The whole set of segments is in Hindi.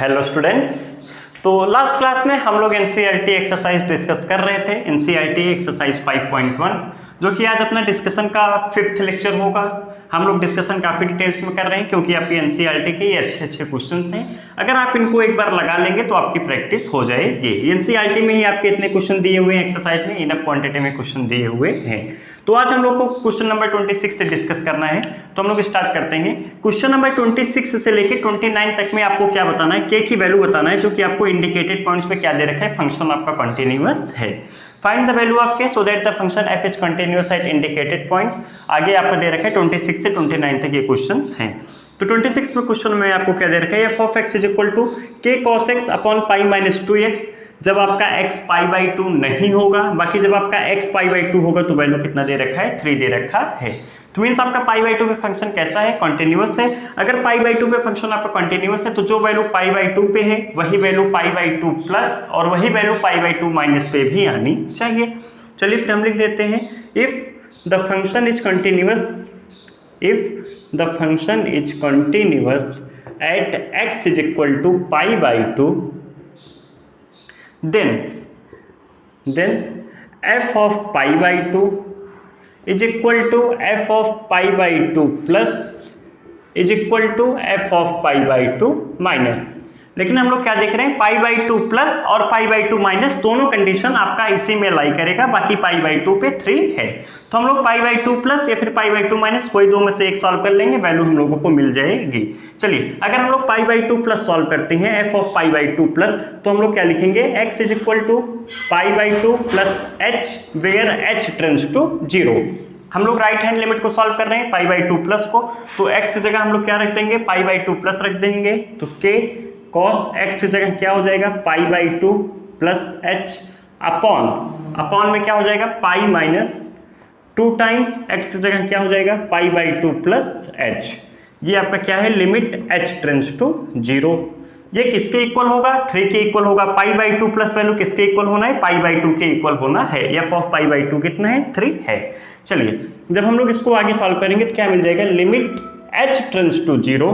Hello students. तो लास्ट क्लास में हम लोग एनसीईआरटी एक्सरसाइज डिस्कस कर रहे थे, एनसीईआरटी एक्सरसाइज 5.1, जो कि आज अपना डिस्कशन का 5th लेक्चर होगा। हम लोग डिस्कशन काफ़ी डिटेल्स में कर रहे हैं क्योंकि आपकी एनसीईआरटी के ये अच्छे अच्छे क्वेश्चंस हैं। अगर आप इनको एक बार लगा लेंगे तो आपकी प्रैक्टिस हो जाएगी। एनसीईआरटी में ही आपके इतने क्वेश्चन दिए हुए हैं, एक्सरसाइज में इनफ क्वांटिटी में क्वेश्चन दिए हुए हैं। तो आज हम लोग को क्वेश्चन नंबर 26 से डिस्कस करना है, तो हम लोग स्टार्ट करते हैं। क्वेश्चन नंबर 26 से लेकर 29 तक में आपको क्या बताना है, के की वैल्यू बताना है, जो कि आपको इंडिकेटेड पॉइंट्स पे क्या दे रखा है, फंक्शन आपका कंटिन्यूअस है। फाइंड द वैल्यू ऑफ के सो that the function F is continuous eight indicated points. आगे आपको दे रखा है 26 से 29 तक ये क्वेश्चंस हैं। तो 26 में क्वेश्चन में आपको क्या दे रखा है, F of X is equal to K cos X upon pi minus 2x। जब आपका x π/2 नहीं होगा, बाकी जब आपका x π/2 होगा तो वैल्यू कितना दे रखा है, 3 दे रखा है। तो मीन्स आपका π/2 पे फंक्शन कैसा है, कंटिन्यूअस है। अगर π/2 पे फंक्शन आपका कंटिन्यूअस है तो जो वैल्यू π/2 पे है वही वैल्यू π/2 प्लस और वही वैल्यू π/2 माइनस पे भी आनी चाहिए। चलिए फिर हम लिख देते हैं, if the function is continuous, if the function is continuous at x is equal to π/2, then f of π/2 is equal to f of π/2 plus is equal to f of π/2 minus। लेकिन हम लोग क्या देख रहे हैं, π/2 प्लस और π/2 माइनस दोनों कंडीशन आपका इसी में लाई करेगा, बाकी π/2 पे 3 है। तो हम लोग π/2 प्लस या फिर π/2 माइनस कोई दो में से एक सॉल्व कर लेंगे, वैल्यू हम लोगों को मिल जाएगी। चलिए अगर हम लोग π/2 प्लस सॉल्व करते हैं, f ऑफ π/2 प्लस, तो हम लोग क्या लिखेंगे, x is equal to π/2 plus h where h tends to 0। हम लोग राइट हैंड लिमिट को सॉल्व कर रहे हैं π/2 प्लस को, तो x की जगह हम लोग क्या रख देंगे, π/2 प्लस रख देंगे। तो k cos x की जगह क्या हो जाएगा, π/2 प्लस h अपॉन में क्या हो जाएगा, पाई माइनस 2 टाइम्स x की जगह क्या हो जाएगा, π/2 प्लस h। ये आपका क्या है, लिमिट h टेंड्स टू 0। ये किसके इक्वल होगा, 3 के इक्वल होगा। π/2 प्लस वैल्यू किसके इक्वल होना है, π/2 के इक्वल होना है। f ऑफ π/2 कितना है, 3 है। चलिए जब हम लोग इसको आगे सॉल्व करेंगे तो क्या मिल जाएगा, limit h tends to 0,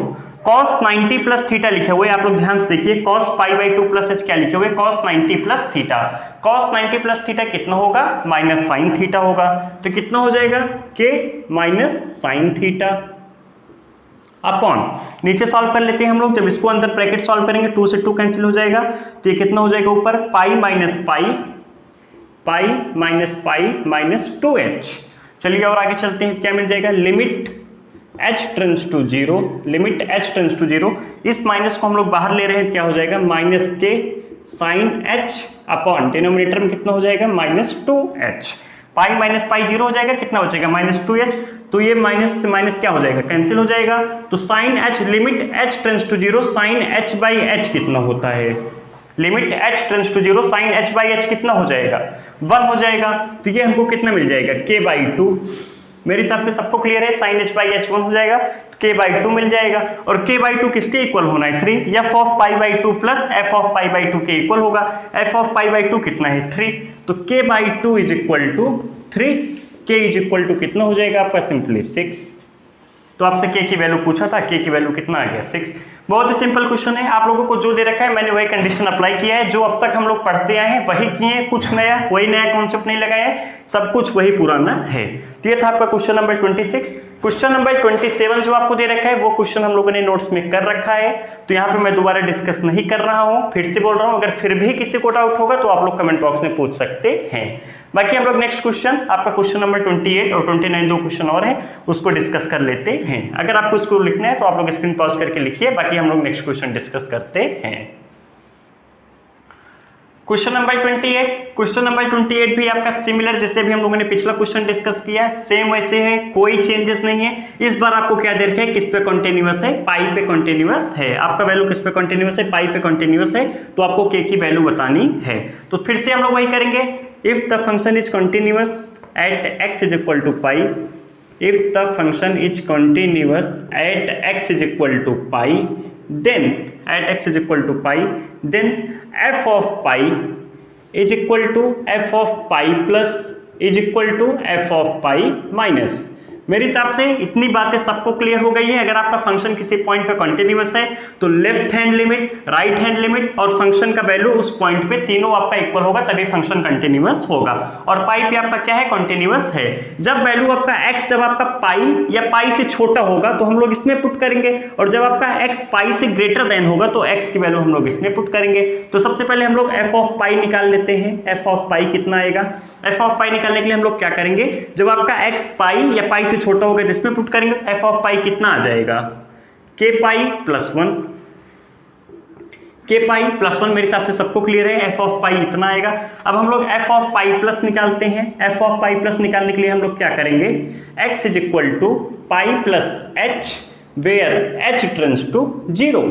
cos 90 plus theta लिखे हुए, आप लोग ध्यान से देखिए, cos π/2 प्लस h क्या लिखे हुए, cos 90 plus theta. cos 90 plus theta कितना होगा, माइनस साइन थीटा होगा। तो कितना हो जाएगा, k minus sine theta upon, नीचे सॉल्व कर लेते हैं हम लोग। जब इसको अंदर ब्रैकेट सॉल्व करेंगे 2 से 2 कैंसिल हो जाएगा, तो ये कितना हो जाएगा, ऊपर pi minus pi minus 2h। चलिए और आगे चलते हैं, क्या मिल जाएगा, limit h tends to 0, limit h tends to 0। इस माइनस को हम लोग बाहर ले रहे हैं, क्या हो जाएगा, माइनस के साइन h अपॉन डिनोमिनेटर में कितना हो जाएगा, minus 2h। Pi minus pi 0 हो जाएगा, कितना हो जाएगा, माइनस 2h। तो ये माइनस से माइनस क्या हो जाएगा, कैंसिल हो जाएगा। तो sine h, limit h tends to 0, sine h/h कितना होता है, limit h tends to 0, sine h/h कितना हो जाएगा, 1 हो जाएगा। तो ये हमको कितना मिल जाएगा, k/2। मेरे हिसाब से सबको क्लियर है, साइन h/h 1 हो जाएगा, k/2 मिल जाएगा। और k/2 किसके इक्वल होना है, 3। f ऑफ π/2 प्लस f ऑफ π/2 के इक्वल होगा। f ऑफ π/2 कितना है, 3। तो k/2 is equal to 3, k is equal to कितना हो जाएगा आपका, सिंपली 6। तो आपसे k की वैल्यू पूछा था, k की वैल्यू कितना आ गया, 6। बहुत ही सिंपल क्वेश्चन है, आप लोगों को जो दे रखा है मैंने वही कंडीशन अप्लाई किया है, जो अब तक हम लोग पढ़ते आए हैं वही किए हैं, कुछ नया कोई नया कॉन्सेप्ट नहीं लगाया है, सब कुछ वही पुराना है। तो ये था आपका क्वेश्चन नंबर 26। क्वेश्चन नंबर 27 जो आपको दे रखा है वो क्वेश्चन हम लोगों ने नोट्स में कर रखा है, तो यहाँ पे मैं दोबारा डिस्कस नहीं कर रहा हूँ, फिर से बोल रहा हूँ। अगर फिर भी किसी को डाउट होगा तो आप लोग कमेंट बॉक्स में पूछ सकते हैं। बाकी हम लोग नेक्स्ट क्वेश्चन, आपका क्वेश्चन नंबर 28 और 29 दो क्वेश्चन और हैं, उसको डिस्कस कर लेते हैं। अगर आपको इसको लिखना है तो आप लोग स्क्रीन पॉज करके लिखिए, बाकी हम लोग नेक्स्ट क्वेश्चन डिस्कस करते हैं। क्वेश्चन नंबर 28, क्वेश्चन नंबर 28 भी आपका सिमिलर, जैसे भी हम लोगों ने पिछला क्वेश्चन डिस्कस किया सेम वैसे है, कोई चेंजेस नहीं है। इस बार आपको क्या दे रखा है, किस पे कंटिन्यूअस है, पाई पे कंटिन्यूअस है। आपका वैल्यू किस पे कंटिन्यूअस है, पाई पे कंटिन्यूअस है, तो आपको के की वैल्यू बतानी है। तो फिर से हम लोग वही करेंगे, if the function is continuous at x is equal to pi, if the function is continuous at x is equal to pi, then at x is equal to pi, then f of pi is equal to f of pi plus is equal to f of pi minus। मेरे हिसाब से इतनी बातें सबको क्लियर हो गई है। अगर आपका फंक्शन किसी पॉइंट पे कंटिन्यूअस है तो left hand limit, right hand limit और फंक्शन का वैल्यू उस पॉइंट पे तीनों आपका इक्वल होगा, तभी फंक्शन कंटिन्यूअस होगा। और पाई पे आपका क्या है, कंटिन्यूअस है। जब वैल्यू आपका x जब आपका पाई या पाई से छोटा होगा तो हम लोग इसमें पुट करेंगे, और जब आपका x पाई से ग्रेटर देन होगा तो x की वैल्यू हम लोग इसमें पुट करेंगे। तो सबसे पहले हम लोग f ऑफ पाई निकाल लेते हैं। f ऑफ पाई कितना आएगा? f ऑफ पाई निकालने के लिए हम लोग क्या करेंगे, जब आपका x पाई या पाई से छोटा होगा तो इसमें पुट करेंगे। f ऑफ पाई कितना आ जाएगा? k pi plus 1। k pi plus 1 मेरे हिसाब से सबको क्लियर है। f ऑफ पाई इतना आएगा। अब हम लोग f ऑफ पाई प्लस निकालते हैं। f ऑफ पाई प्लस निकालने के लिए हम लोग क्या करेंगे, x is equal to pi plus h where h tends to 0।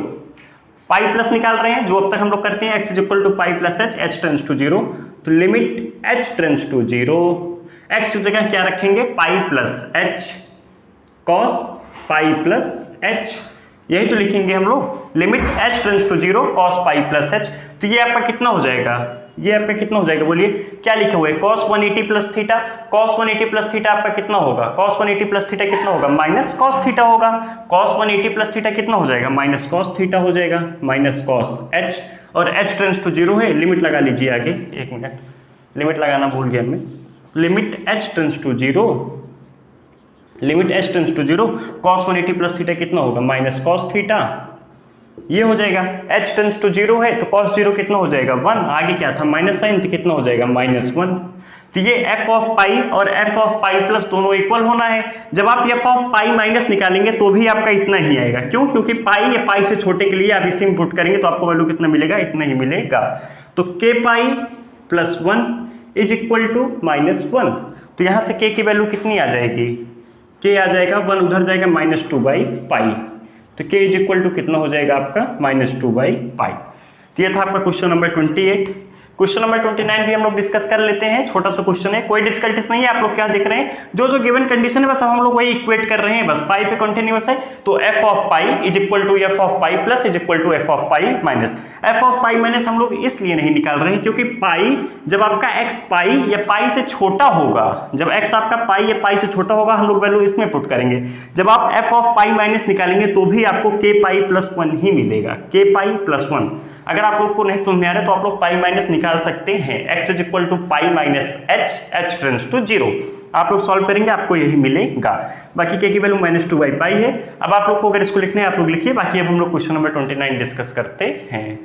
Pi plus निकाल रहे हैं जो अब तक हम लोग करते हैं, x is equal to pi plus h tends to 0। तो limit h tends to 0, x की जगह क्या रखेंगे, pi plus h cos pi plus h, यही तो लिखेंगे हम लोग। Limit h tends to 0 cos pi plus h। तो ये आपका कितना हो जाएगा, ये आपका कितना हो जाएगा, बोलिए क्या लिखे हुए, cos 180 plus theta. cos 180 plus theta आपका कितना होगा, cos 180 प्लस थीटा कितना होगा, माइनस cos थीटा होगा। cos 180 प्लस थीटा कितना हो जाएगा, माइनस cos थीटा हो जाएगा, माइनस cos h। और h टेंड्स टू 0 है, लिमिट लगा लीजिए आगे, एक मिनट, लिमिट लगाना भूल गया मैं। Limit h tends to 0, limit h tends to 0, cos 180 plus theta कितना होगा, माइनस cos थीटा, ये हो जाएगा। h टेंड्स टू 0 है तो cos 0 कितना हो जाएगा, 1। आगे क्या था, माइनस साइन, तो कितना हो जाएगा, माइनस 1। तो ये f ऑफ पाई और f ऑफ पाई प्लस दोनों इक्वल होना है। जब आप f ऑफ पाई माइनस निकालेंगे तो भी आपका इतना ही आएगा। क्यों? क्योंकि पाई या पाई से छोटे के लिए आप इसी में पुट करेंगे तो आपको वैल्यू कितना मिलेगा, इतना ही मिलेगा। तो k pi plus 1 is equal to minus 1। तो यहाँ से k की वैल्यू कितनी आ जाएगी, k आ जाएगा 1, उधर जाएगा माइनस 2 बाई पाई। तो k इज इक्वल टू कितना हो जाएगा आपका, माइनस 2 बाई पाई। तो ये था आपका क्वेश्चन नंबर 28। क्वेश्चन नंबर 29 भी हम लोग डिस्कस कर लेते हैं। छोटा सा क्वेश्चन है, कोई डिफिकल्टीज नहीं है। आप लोग क्या देख रहे हैं, जो जो गिवन कंडीशन है बस हम लोग वही इक्वेट कर रहे हैं। बस पाई पे कंटिन्यूअस है तो f of pi is equal to f of pi plus is equal to f of pi minus. f of pi minus हम लोग इसलिए नहीं निकाल रहे हैं क्योंकि पाई जब आपका x पाई या पाई से छोटा होगा, जब x आपका पाई या पाई से छोटा होगा हम लोग वैल्यू इसमें पुट करेंगे। जब आप f ऑफ पाई माइनस निकालेंगे तो भी आपको k पाई प्लस 1 ही मिलेगा, k पाई प्लस 1। अगर आप लोग को नहीं समझ में आ रहा है तो आप लोग पाई माइनस निकाल सकते हैं। x is equal to pi minus h tends to 0। आप लोग सॉल्व करेंगे आपको यही मिलेगा। बाकी k की वैल्यू माइनस 2 बाई पाई है। अब आप लोग को अगर इसको लिखना है आप लोग लिखिए, बाकी अब हम लोग क्वेश्चन नंबर 29 डिस्कस करते हैं।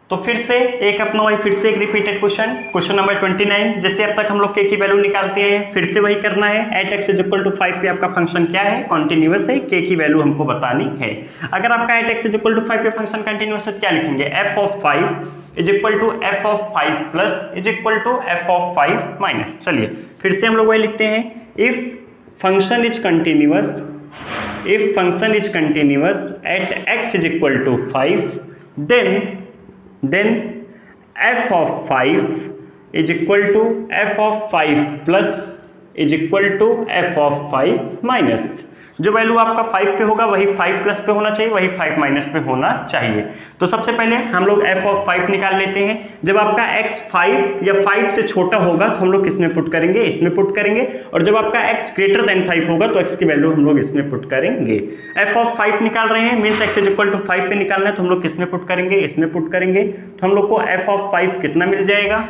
तो फिर से एक अपना वही फिर से एक रिपीटेड क्वेश्चन नंबर 29। जैसे अब तक हम लोग k की वैल्यू निकालते हैं, फिर से वही करना है। At x is equal to 5 पे आपका फंक्शन क्या है, कॉन्टिन्यूअस है, k की वैल्यू हमको बतानी है। अगर आपका at x is equal to 5 पे फंक्शन कंटिन्यूअस है तो क्या लिखेंगे, f of 5 is equal to f of 5 plus is equal to f of 5 minus. चलिए फिर से हम लोग वही लिखते हैं, if function is continuous, if function is continuous at x is equal to 5 then f of 5 is equal to f of 5 plus is equal to f of 5 minus। जो वैल्यू आपका 5 पे होगा वही 5 प्लस पे होना चाहिए, वही 5 माइनस पे होना चाहिए। तो सबसे पहले हम लोग f ऑफ 5 निकाल लेते हैं। जब आपका x 5 या 5 से छोटा होगा तो हम लोग किसमें पुट करेंगे, इसमें पुट करेंगे। और जब आपका x ग्रेटर देन 5 होगा तो x की वैल्यू हम लोग इसमें पुट करेंगे। f ऑफ 5 निकाल रहे हैं, means x is equal to 5 पे निकालना है तो हम लोग किसमें पुट करेंगे, इसमें पुट करेंगे। तो हम लोग को f ऑफ 5 कितना मिल जाएगा,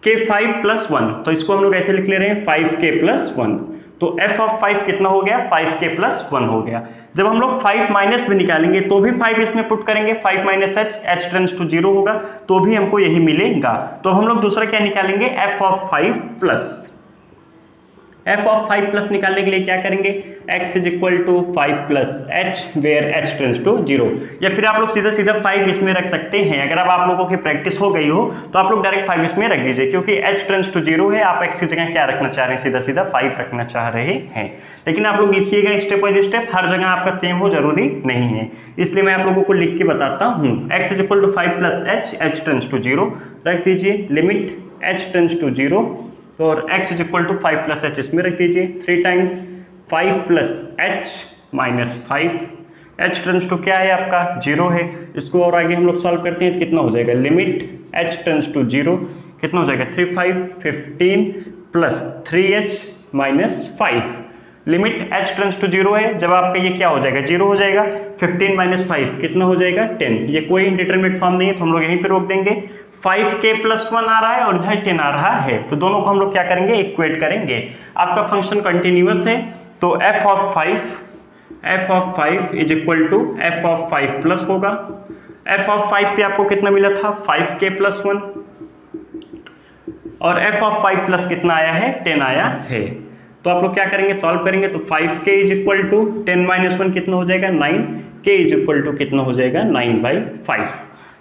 k5 प्लस 1। तो इसको हम लोग ऐसे लिख ले रहे हैं 5k प्लस 1। तो f ऑफ 5 कितना हो गया, 5k प्लस 1 हो गया। जब हम लोग 5 माइनस भी निकालेंगे तो भी 5 इसमें पुट करेंगे, 5 माइनस h टेंड्स टू 0 होगा तो भी हमको यही मिलेगा। तो हम लोग दूसरा क्या निकालेंगे, f of 5 plus. f of 5 plus निकालने के लिए क्या करेंगे, x is equal to 5 plus h where h tends to 0। या फिर आप लोग सीधा सीधा 5 इसमें रख सकते हैं। अगर अब आप लोगों की प्रैक्टिस हो गई हो तो आप लोग डायरेक्ट 5 इसमें रख दीजिए, क्योंकि h टेंड्स टू 0 है, आप x की जगह क्या रखना चाह रहे हैं, सीधा सीधा 5 रखना चाह रहे हैं। लेकिन आप लोग लिखिएगा स्टेप बाय स्टेप, हर जगह आपका सेम हो जरूरी नहीं है, इसलिए मैं आप लोगों को लिख के बताता हूँ। x is equal to 5 plus h tends to 0 रख दीजिए, लिमिट h टेंड्स टू 0 और x is equal to 5 plus h इसमें रख दीजिए। 3 times 5 plus h minus 5, h tends to क्या है आपका 0 है। इसको और आगे हम लोग सॉल्व करते हैं तो कितना हो जाएगा, लिमिट h टेंड्स टू 0 कितना हो जाएगा, 3 5 15 plus 3h minus 5। Limit h tends to 0 है, जब आपका ये क्या हो जाएगा 0 हो जाएगा। 15 माइनस 5 कितना हो जाएगा 10। ये कोई इंडिटरमिनेट फॉर्म नहीं है तो हम लोग यहीं पे रोक देंगे। 5k + 1 आ रहा है और इधर 10 आ रहा है, तो दोनों को हम लोग क्या करेंगे इक्वेट करेंगे। आपका फंक्शन कंटिन्यूअस है तो f of 5 is equal to f of 5 plus होगा। f ऑफ 5 पे आपको कितना मिला था 5k + 1 और f ऑफ 5 प्लस कितना आया है 10 आया है। तो आप लोग क्या करेंगे सॉल्व करेंगे तो 5k इज इक्वल टू 10 - 1 कितना हो जाएगा 9, k इज इक्वल टू कितना हो जाएगा 9/5।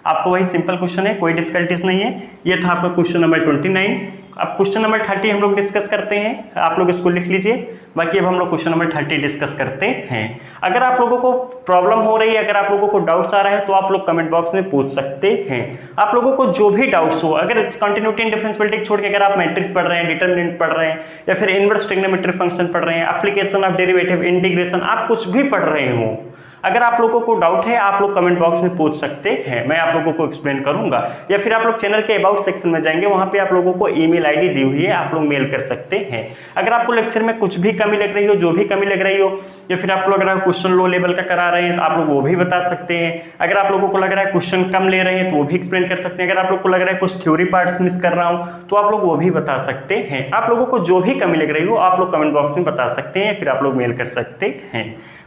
आपको वही सिंपल क्वेश्चन है, कोई डिफिकल्टीज नहीं है। ये था आपका क्वेश्चन नंबर 29। अब क्वेश्चन नंबर 30 हम लोग डिस्कस करते हैं, आप लोग इसको लिख लीजिए। बाकी अब हम लोग क्वेश्चन नंबर 30 डिस्कस करते हैं। अगर आप लोगों को प्रॉब्लम हो रही है, अगर आप लोगों को डाउट्स आ रहा है तो आप लोग कमेंट बॉक्स में पूछ सकते हैं। आप लोगों को जो भी डाउट्स हो, अगर कंटिन्यूटी एंड डिफरेंशियबिलिटी छोड़ के अगर आप मैट्रिक्स पढ़ रहे हैं, डिटरमिनेंट पढ़ रहे हैं या फिर इनवर्स ट्रिग्नोमेट्रिक फंक्शन पढ़ रहे हैं, एप्लीकेशन ऑफ डेरिवेटिव, इंटीग्रेशन, आप कुछ भी पढ़ रहे हो, अगर आप लोगों को डाउट है आप लोग कमेंट बॉक्स में पूछ सकते हैं, मैं आप लोगों को एक्सप्लेन करूंगा। या फिर आप लोग चैनल के अबाउट सेक्शन में जाएंगे, वहां पे आप लोगों को ईमेल आईडी दी हुई है, आप लोग मेल कर सकते हैं। अगर आपको लेक्चर में कुछ भी कमी लग रही हो, जो भी कमी लग रही हो, या फिर आप लोग अगर क्वेश्चन लो लेवल का करा रहे हैं तो आप लोग वो भी बता सकते हैं। अगर आप लोगों को लग रहा है क्वेश्चन कम ले रहे हैं तो वो भी एक्सप्लेन कर सकते हैं। अगर आप लोग को लग रहा है कुछ थ्योरी पार्ट्स मिस कर रहा हूँ तो आप लोग वो भी बता सकते हैं। आप लोगों को जो भी कमी लग रही हो आप लोग कमेंट बॉक्स में बता सकते हैं, फिर आप लोग मेल कर सकते हैं।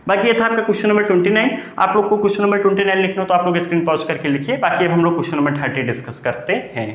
बाकी ये था आपका क्वेश्चन नंबर 29। आप लोग को क्वेश्चन नंबर 29 लिखना हो तो आप लोग स्क्रीन पॉज करके लिखिए। बाकी अब हम लोग क्वेश्चन नंबर 30 डिस्कस करते हैं।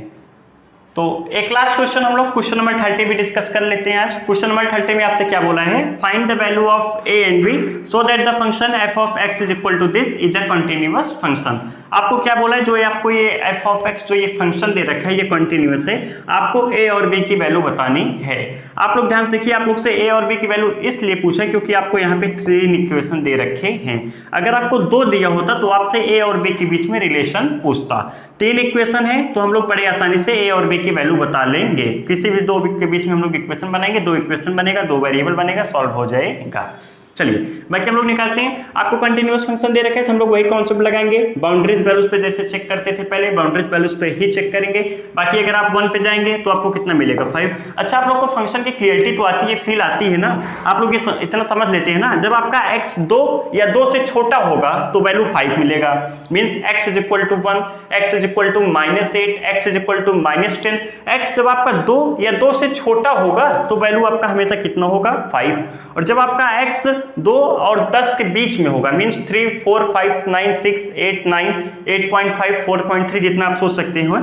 तो एक लास्ट क्वेश्चन हम लोग क्वेश्चन नंबर 30 भी डिस्कस कर लेते हैं आज। क्वेश्चन नंबर 30 में आपसे क्या बोला है, find the value of a and b so that the function f of x is equal to this is a continuous function. आपको क्या बोला है, जो ये आपको ये f ऑफ x जो ये फंक्शन दे रखा है ये कंटीन्यूअस है, आपको a और b की वैल्यू बतानी है। आप लोग ध्यान से देखिए, आप लोग से a और b की वैल्यू इसलिए पूछा क्योंकि आपको यहाँ पे 3 इक्वेशन दे रखे हैं। अगर आपको 2 दिया होता तो आपसे a और b के बीच में रिलेशन पूछता। 3 इक्वेशन है तो हम लोग बड़े आसानी से a और b की वैल्यू बता लेंगे। किसी भी 2 के बीच में हम लोग इक्वेशन बनाएंगे, 2 इक्वेशन बनेगा, 2 वेरिएबल बनेगा, सॉल्व हो जाएगा। चलिए बाकी हम लोग निकालते हैं। आपको कंटीन्यूअस फंक्शन दे रखे हैं तो हम लोग वही कॉन्सेप्ट लगाएंगे। बाउंड्रीज वैल्यूज पे जैसे चेक करते थे पहले, बाउंड्रीज वैल्यूज पे ही चेक करेंगे। बाकी अगर आप 1 पे जाएंगे तो आपको कितना मिलेगा 5। अच्छा, आप लोग को फंक्शन की क्लियरिटी तो आती है, फील आती है ना, आप लोग ये इतना समझ लेते हैं ना, जब आपका x 2 या 2 से छोटा होगा तो वैल्यू 5 मिलेगा। Means x is equal to 1, x is equal to -8, x is equal to -10। x जब आपका 2 या 2 से छोटा होगा तो वैल्यू आपका हमेशा कितना होगा 5। और जब आपका x 2 और 10 के बीच में होगा, मींस 3, 4, 5, 9, 6, 8, 9, 8.5, 4.3 जितना आप सोच सकते हो,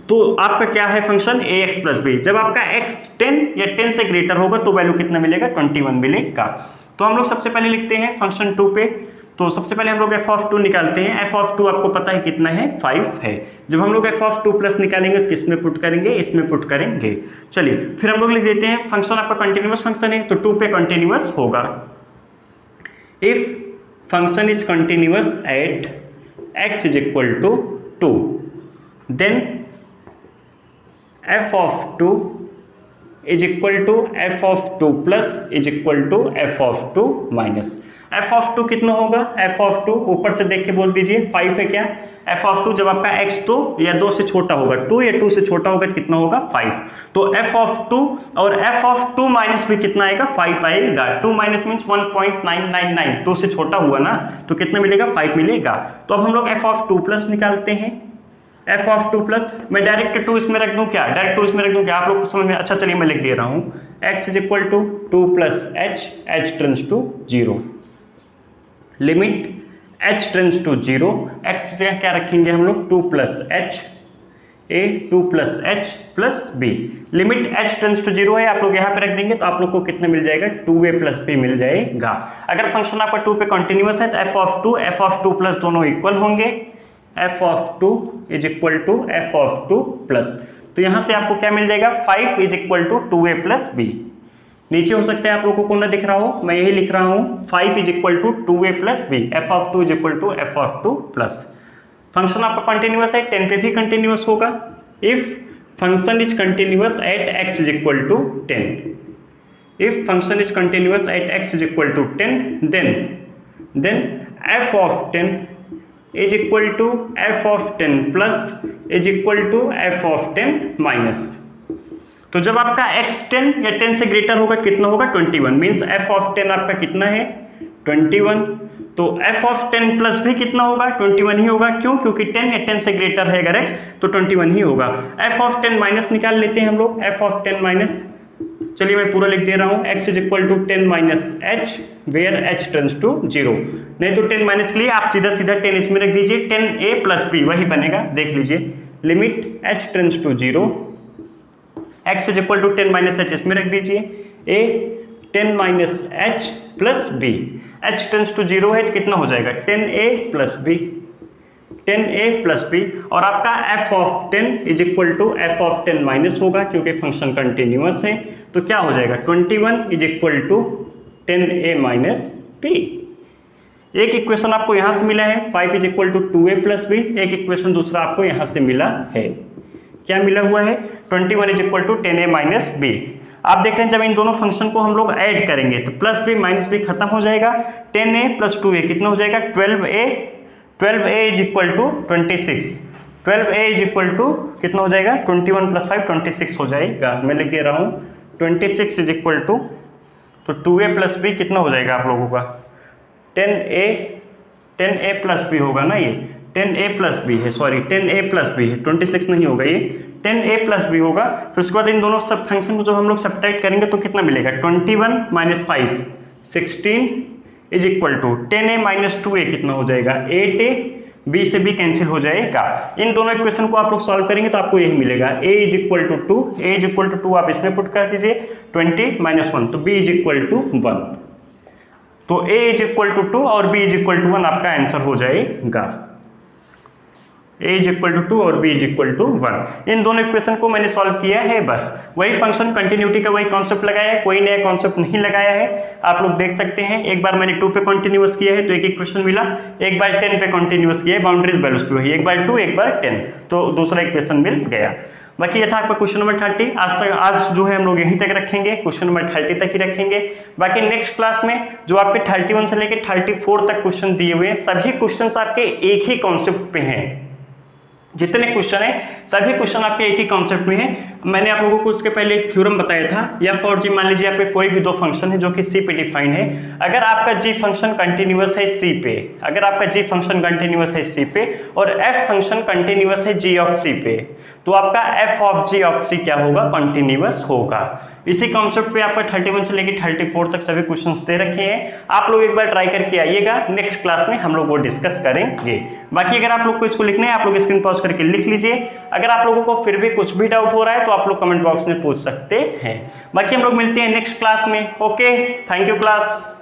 तो आपका क्या है फंक्शन ax प्लस b। जब आपका x 10 या 10 से ग्रेटर होगा तो वैल्यू कितना मिलेगा 21 मिलेगा। तो हम लोग सबसे पहले लिखते हैं फंक्शन 2 पे। तो सबसे पहले हम लोग f ऑफ 2 निकालते हैं। f ऑफ 2 आपको पता है कितना है 5 है। जब हम लोग f ऑफ 2 प्लस निकालेंगे तो किसमें पुट करेंगे, इसमें पुट करेंगे। चलिए फिर हम लोग लिख देते हैं फंक्शन आपका कंटिन्यूअस फंक्शन है तो 2 पे कंटिन्यूअस होगा। If function is continuous at x is equal to 2, then f of 2 is equal to f of 2 plus is equal to f of 2 minus। f of 2 कितना होगा, f of 2 ऊपर से देख के बोल दीजिए 5 है क्या। f of 2 जब आपका x 2 या 2 से छोटा होगा, 2 या 2 से छोटा होगा कितना होगा 5। तो f of 2 और f of 2 माइनस भी कितना आएगा 5 आएगा। 2 माइनस मीन्स 1.999, 2 से छोटा हुआ ना तो कितना मिलेगा 5 मिलेगा। तो अब हम लोग f of 2 प्लस निकालते हैं। f of 2 प्लस मैं डायरेक्ट 2 इसमें रख दूं क्या, डायरेक्ट 2 इसमें रख दूं क्या, आप लोग को समझ में। अच्छा चलिए मैं लिख दे रहा हूं x is equal to 2 plus h tends to 0। Limit h tends to 0, x की जगह क्या रखेंगे हम लोग 2 plus h a, 2 plus h plus b। Limit h tends to 0 है, आप लोग यहाँ पे रख देंगे तो आप लोग को कितना मिल जाएगा 2a प्लस b मिल जाएगा। अगर फंक्शन आपका 2 पे कंटिन्यूअस है तो f ऑफ 2 प्लस दोनों इक्वल होंगे। f of 2 is equal to f of 2 plus, तो यहाँ से आपको क्या मिल जाएगा 5 is equal to 2a plus b। नीचे हो सकता है आप लोगों को ना दिख रहा हो, मैं यही लिख रहा हूँ 5 is equal to 2a plus b, f of 2 is equal to f of 2 plus. Function आपका कंटिन्यूअस है, 10 पे भी कंटिन्यूअस होगा। If function is continuous at x is equal to 10, if function is continuous at x is equal to 10, then f of 10 is equal to f of 10 plus is equal to f of 10 minus. तो जब आपका x 10 या 10 से ग्रेटर होगा कितना होगा 21, मीन्स f ऑफ 10 आपका कितना है 21। तो f ऑफ 10 प्लस भी कितना होगा 21 ही होगा, क्यों? क्योंकि 10 या 10 से ग्रेटर है अगर x तो 21 ही होगा। f ऑफ 10 माइनस निकाल लेते हैं हम लोग, f ऑफ 10 माइनस, चलिए मैं पूरा लिख दे रहा हूँ, x is equal to 10 minus h where h tends to 0, नहीं तो 10 माइनस के लिए आप सीधा सीधा 10 इसमें रख दीजिए, 10a प्लस b वही बनेगा, देख लीजिए, limit h tends to 0, x is equal to 10 minus h इसमें रख दीजिए, a 10 minus h plus b, h tends to 0 है तो कितना हो जाएगा 10a plus b, 10a plus b, और आपका f of 10 is equal to f of 10 minus होगा क्योंकि फंक्शन कंटिन्यूअस है, तो क्या हो जाएगा 21 is equal to 10a minus b। एक इक्वेशन आपको यहां से मिला है 5 is equal to 2a plus b, एक इक्वेशन दूसरा आपको यहां से मिला है, क्या मिला हुआ है 21 is equal to 10a minus b। आप देख रहे हैं जब इन दोनों फंक्शन को हम लोग ऐड करेंगे तो प्लस b माइनस b खत्म हो जाएगा, 10a प्लस 2a कितना हो जाएगा 12a is equal to 26, 12a is equal to कितना हो जाएगा 21 प्लस 5 26 हो जाएगा, मैं लिख दे रहा हूँ 26 इज इक्वल टू, तो 2a प्लस b कितना हो जाएगा आप लोगों का 10a प्लस b होगा ना, ये 10a प्लस b है, सॉरी 10a प्लस b है, 26 नहीं होगा, ये 10a प्लस b होगा। फिर उसके बाद इन दोनों सब फंक्शन को जब हम लोग सब्ट्रैक्ट करेंगे तो कितना मिलेगा 21 minus 5 16 is equal to 10a minus 2a कितना हो जाएगा 8a, b से b कैंसिल हो जाएगा। इन दोनों इक्वेशन को आप लोग सॉल्व करेंगे तो आपको यही मिलेगा, a is equal to 2, a is equal to 2 आप इसमें पुट कर दीजिए 20 माइनस 1, तो b इज इक्वल टू 1, तो a इज इक्वल टू 2 और b इज इक्वल टू 1 आपका आंसर हो जाएगा, a इज इक्वल टू 2 और b इज इक्वल टू 1। इन दोनों इक्वेशन को मैंने सॉल्व किया है, बस वही फंक्शन कंटिन्यूटी का वही कॉन्सेप्ट लगाया है, कोई नया कॉन्सेप्ट नहीं लगाया है। आप लोग देख सकते हैं एक बार मैंने 2 पे कंटिन्यूअस किया है तो एक इक्वेशन मिला, एक बार 10 पे कंटिन्यूअस किया है, बाउंड्रीज वैल्यूज पे वही, एक बार 2 एक बार 10, तो दूसरा इक्वेशन मिल गया। बाकी ये था आपका क्वेश्चन नंबर 30। आज जो है हम लोग यहीं तक रखेंगे, क्वेश्चन नंबर 30 तक ही रखेंगे। बाकी नेक्स्ट क्लास में जो आपके 31 से लेकर 34 तक क्वेश्चन दिए हुए हैं, सभी क्वेश्चन आपके एक ही कॉन्सेप्ट पे हैं, जितने क्वेश्चन है सभी क्वेश्चन आपके एक ही कॉन्सेप्ट में है। मैंने आप लोगों को उसके पहले एक थ्योरम बताया था, या फॉर जी मान लीजिए आपके कोई भी दो फंक्शन है जो कि सी पे डिफाइंड है, अगर आपका जी फंक्शन कंटिन्यूअस है सी पे, अगर आपका जी फंक्शन कंटिन्यूअस है सी पे और एफ फंक्शन कंटिन्यूअस है जी ऑफ सी पे, तो आपका एफ ऑफ जी ऑफ सी क्या होगा कंटिन्यूअस होगा। इसी कॉन्सेप्ट पे आपका 31 से लेकर 34 तक सभी क्वेश्चंस दे रखे हैं, आप लोग एक बार ट्राई करके आइएगा, नेक्स्ट क्लास में हम लोग वो डिस्कस करेंगे। बाकी अगर आप लोग को इसको लिखना है आप लोग स्क्रीन पॉज करके लिख लीजिए, अगर आप लोगों को फिर भी कुछ भी डाउट हो रहा है तो आप लोग कमेंट बॉक्स में पूछ सकते हैं। बाकी हम लोग मिलते हैं नेक्स्ट क्लास में। Okay, thank you class.